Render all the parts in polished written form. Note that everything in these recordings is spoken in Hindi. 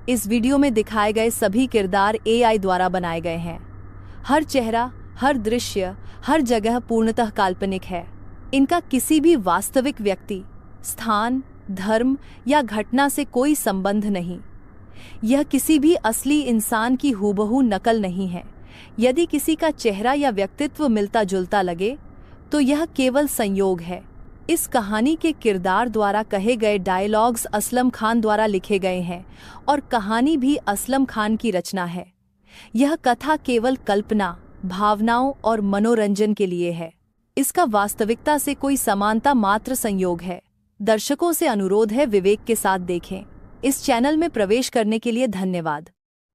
इस वीडियो में दिखाए गए सभी किरदार एआई द्वारा बनाए गए हैं। हर चेहरा, हर दृश्य, हर जगह पूर्णतः काल्पनिक है। इनका किसी भी वास्तविक व्यक्ति, स्थान, धर्म या घटना से कोई संबंध नहीं। यह किसी भी असली इंसान की हूबहू नकल नहीं है। यदि किसी का चेहरा या व्यक्तित्व मिलता जुलता लगे तो यह केवल संयोग है। इस कहानी के किरदार द्वारा कहे गए डायलॉग्स असलम खान द्वारा लिखे गए हैं और कहानी भी असलम खान की रचना है। यह कथा केवल कल्पना, भावनाओं और मनोरंजन के लिए है। इसका वास्तविकता से कोई समानता मात्र संयोग है। दर्शकों से अनुरोध है विवेक के साथ देखें। इस चैनल में प्रवेश करने के लिए धन्यवाद।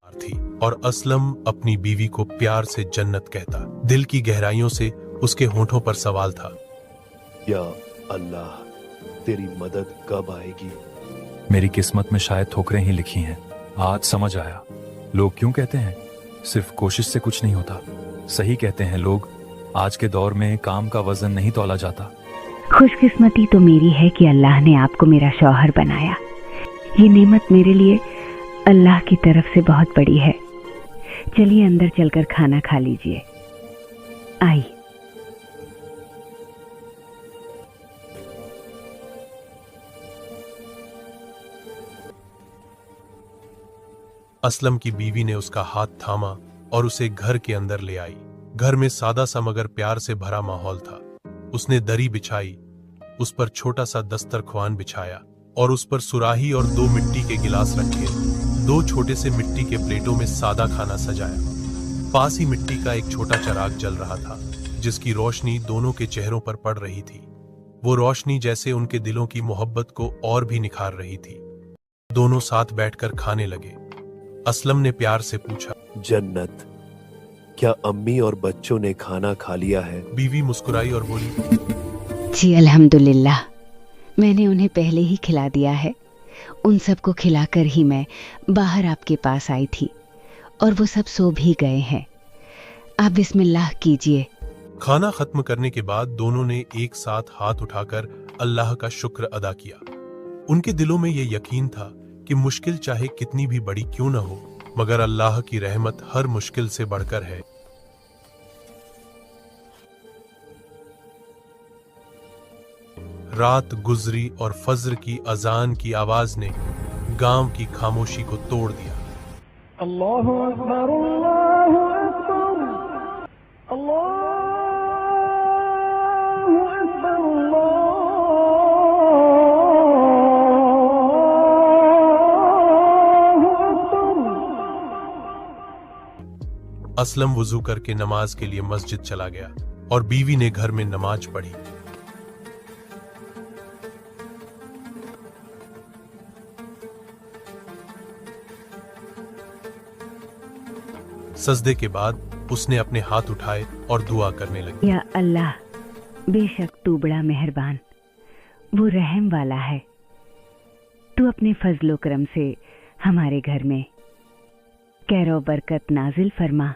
थी और असलम अपनी बीवी को प्यार से जन्नत कहता। दिल की गहराइयों से उसके होठों पर सवाल था, या अल्लाह, तेरी मदद कब आएगी? मेरी किस्मत में शायद ठोकरें ही लिखी हैं। आज समझ आया, लोग क्यों कहते हैं सिर्फ कोशिश से कुछ नहीं होता। सही कहते हैं लोग, आज के दौर में काम का वजन नहीं तौला जाता। खुशकिस्मती तो मेरी है कि अल्लाह ने आपको मेरा शौहर बनाया। ये नेमत मेरे लिए अल्लाह की तरफ से बहुत बड़ी है। चलिए अंदर चलकर खाना खा लीजिए। आई। असलम की बीवी ने उसका हाथ थामा और उसे घर के अंदर ले आई। घर में सादा सा मगर प्यार से भरा माहौल था। उसने दरी बिछाई, उस पर छोटा सा दस्तरख्वान बिछाया और उस पर सुराही और 2 मिट्टी के गिलास रखे। 2 छोटे से मिट्टी के प्लेटों में सादा खाना सजाया। पास ही मिट्टी का एक छोटा चिराग जल रहा था, जिसकी रोशनी दोनों के चेहरों पर पड़ रही थी। वो रोशनी जैसे उनके दिलों की मोहब्बत को और भी निखार रही थी। दोनों साथ बैठकर खाने लगे। असलम ने प्यार से पूछा, जन्नत, क्या अम्मी और बच्चों ने खाना खा लिया है? बीवी मुस्कुराई और बोली, जी अल्हम्दुलिल्लाह, मैंने उन्हें पहले ही खिला दिया है। उन सबको खिलाकर ही मैं बाहर आपके पास आई थी और वो सब सो भी गए हैं। आप बिस्मिल्लाह कीजिए। खाना खत्म करने के बाद दोनों ने एक साथ हाथ उठाकर अल्लाह का शुक्र अदा किया। उनके दिलों में यह यकीन था कि मुश्किल चाहे कितनी भी बड़ी क्यों न हो, मगर अल्लाह की रहमत हर मुश्किल से बढ़कर है। रात गुजरी और फज्र की अजान की आवाज ने गांव की खामोशी को तोड़ दिया। अल्लाहु अकबर, अल्लाहु अकबर, अल्लाहु अकबर, अल्लाहु अकबर। असलम वुजू करके नमाज के लिए मस्जिद चला गया और बीवी ने घर में नमाज पढ़ी। सजदे के बाद उसने अपने हाथ उठाए और दुआ करने लगी। या अल्लाह, बेशक तू बड़ा मेहरबान, वो रहम वाला है। तू अपने फजलो करम से हमारे घर में कैरो बरकत नाजिल फरमा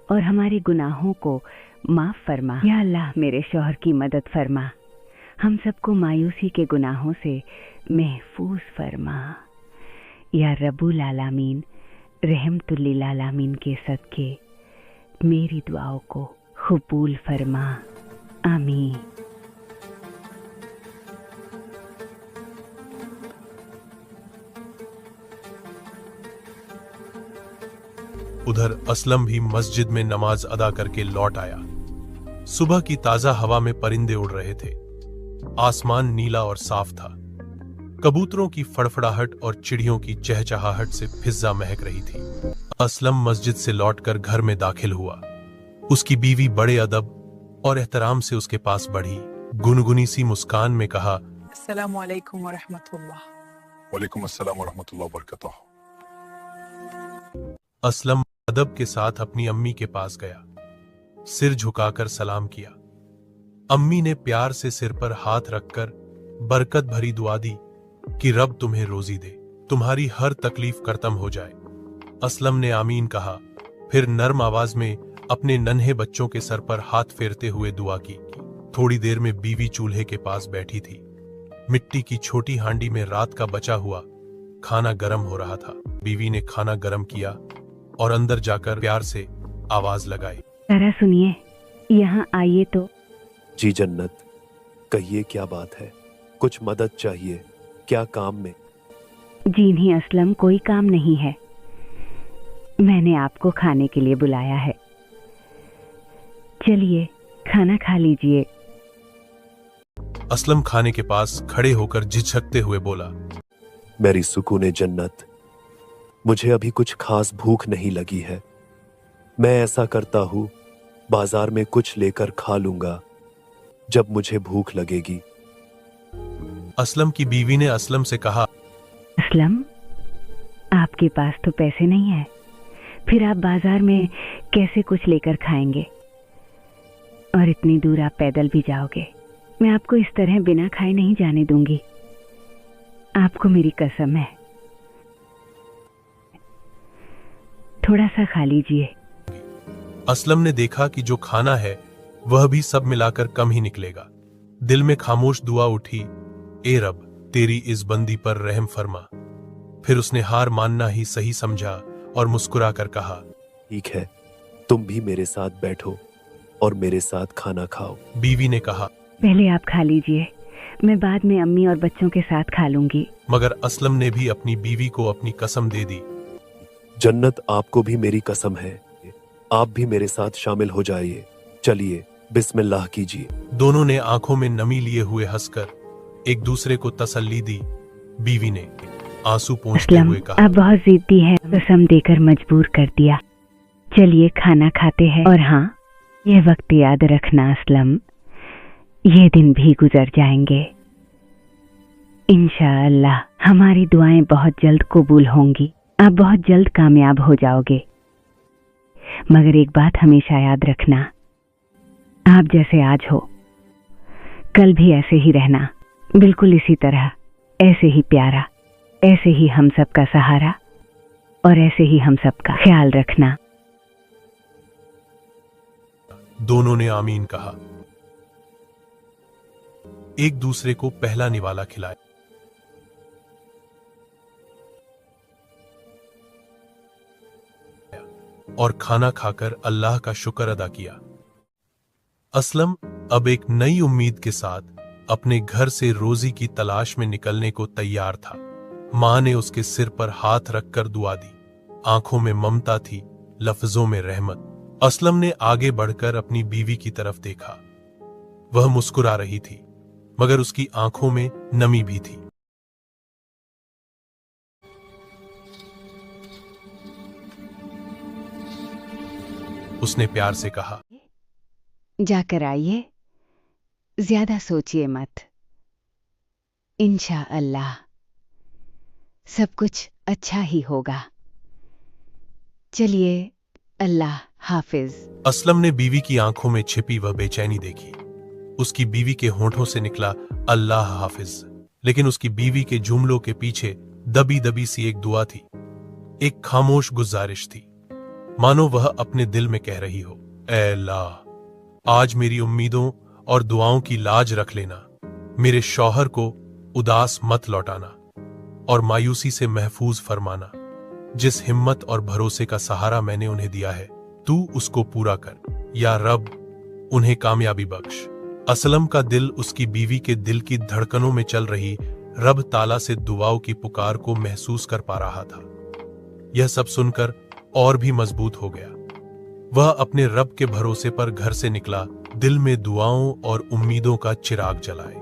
और हमारे गुनाहों को माफ फरमा। या अल्लाह, मेरे शौहर की मदद फरमा। हम सबको मायूसी के गुनाहों से महफूज फरमा। या रब्बुल आलामीन, रहमतुल्लिल आलामीन के सदके मेरी दुआओं को कबूल फरमा। आमीन। उधर असलम भी मस्जिद में नमाज अदा करके लौट आया। सुबह की ताजा हवा में परिंदे उड़ रहे थे। आसमान नीला और साफ था। कबूतरों की फड़फड़ाहट और चिड़ियों की चहचहाहट से फिजा महक रही थी। असलम मस्जिद से लौटकर घर में दाखिल हुआ। उसकी बीवी बड़े अदब और एहतराम से उसके पास बढ़ी। गुनगुनी सी मुस्कान में कहा, अस्सलामु अलैकुम व रहमतुल्लाह। वालेकुम अस्सलाम व रहमतुल्लाह व बरकातहू। असलम अदब के साथ अपनी अम्मी के पास गया। सिर झुकाकर सलाम किया। अम्मी ने प्यार से सिर पर हाथ रखकर बरकत भरी दुआ दी कि रब तुम्हें रोजी दे, तुम्हारी हर तकलीफ खत्म हो जाए। असलम ने आमीन कहा, फिर नर्म आवाज में अपने नन्हे बच्चों के सर पर हाथ फेरते हुए दुआ की। थोड़ी देर में बीवी चूल्हे के पास बैठी थी। मिट्टी की छोटी हांडी में रात का बचा हुआ खाना गर्म हो रहा था। बीवी ने खाना गर्म किया और अंदर जाकर प्यार से आवाज लगाई, जरा सुनिए, यहाँ आइए तो। जी जन्नत, कहिए क्या बात है? कुछ मदद चाहिए क्या काम में? जी नहीं असलम, कोई काम नहीं है। मैंने आपको खाने के लिए बुलाया है। चलिए खाना खा लीजिए। असलम खाने के पास खड़े होकर झिझकते हुए बोला, मेरी सुकूने जन्नत, मुझे अभी कुछ खास भूख नहीं लगी है। मैं ऐसा करता हूँ, बाजार में कुछ लेकर खा लूंगा जब मुझे भूख लगेगी। असलम की बीवी ने असलम से कहा, असलम, आपके पास तो पैसे नहीं है, फिर आप बाजार में कैसे कुछ लेकर खाएंगे? और इतनी दूर आप पैदल भी जाओगे। मैं आपको इस तरह बिना खाए नहीं जाने दूंगी, आपको मेरी कसम है। थोड़ा सा खा लीजिए। असलम ने देखा कि जो खाना है वह भी सब मिलाकर कम ही निकलेगा। दिल में खामोश दुआ उठी, ए रब, तेरी इस बंदी पर रहम फरमा। फिर उसने हार मानना ही सही समझा और मुस्कुराकर कहा, ठीक है, तुम भी मेरे साथ बैठो और मेरे साथ खाना खाओ। बीवी ने कहा, पहले आप खा लीजिए, मैं बाद में अम्मी और बच्चों के साथ खा लूंगी। मगर असलम ने भी अपनी बीवी को अपनी कसम दे दी। जन्नत, आपको भी मेरी कसम है, आप भी मेरे साथ शामिल हो जाइए। चलिए बिस्मिल्लाह कीजिए। दोनों ने आंखों में नमी लिए हुए हंसकर एक दूसरे को तसल्ली दी। बीवी ने आंसू पोंछते असलम, हुए कहा, आप बहुत जिद्दी हैं, कसम देकर मजबूर कर दिया। चलिए खाना खाते हैं। और हाँ, यह वक्त याद रखना असलम, ये दिन भी गुजर जाएंगे। इंशाअल्लाह हमारी दुआएं बहुत जल्द कबूल होंगी, आप बहुत जल्द कामयाब हो जाओगे। मगर एक बात हमेशा याद रखना, आप जैसे आज हो कल भी ऐसे ही रहना, बिल्कुल इसी तरह, ऐसे ही प्यारा, ऐसे ही हम सब का सहारा और ऐसे ही हम सब का ख्याल रखना। दोनों ने आमीन कहा। एक दूसरे को पहला निवाला खिलाया और खाना खाकर अल्लाह का शुक्र अदा किया। असलम अब एक नई उम्मीद के साथ अपने घर से रोजी की तलाश में निकलने को तैयार था। मां ने उसके सिर पर हाथ रखकर दुआ दी। आंखों में ममता थी, लफ्जों में रहमत। असलम ने आगे बढ़कर अपनी बीवी की तरफ देखा। वह मुस्कुरा रही थी, मगर उसकी आंखों में नमी भी थी। उसने प्यार से कहा, जाकर आइए, ज्यादा सोचिए मत, इंशाअल्लाह सब कुछ अच्छा ही होगा। चलिए, अल्लाह हाफिज। असलम ने बीवी की आंखों में छिपी वह बेचैनी देखी। उसकी बीवी के होठों से निकला अल्लाह हाफिज, लेकिन उसकी बीवी के जुमलों के पीछे दबी दबी सी एक दुआ थी, एक खामोश गुजारिश थी, मानो वह अपने दिल में कह रही हो, ऐ अल्लाह, आज मेरी उम्मीदों और दुआओं की लाज रख लेना, मेरे शौहर को उदास मत लौटाना और मायूसी से महफूज फरमाना। जिस हिम्मत और भरोसे का सहारा मैंने उन्हें दिया है, तू उसको पूरा कर। या रब, उन्हें कामयाबी बख्श। असलम का दिल उसकी बीवी के दिल की धड़कनों में चल रही रब ताला से दुआओं की पुकार को महसूस कर पा रहा था। यह सब सुनकर और भी मजबूत हो गया। वह अपने रब के भरोसे पर घर से निकला, दिल में दुआओं और उम्मीदों का चिराग जलाए।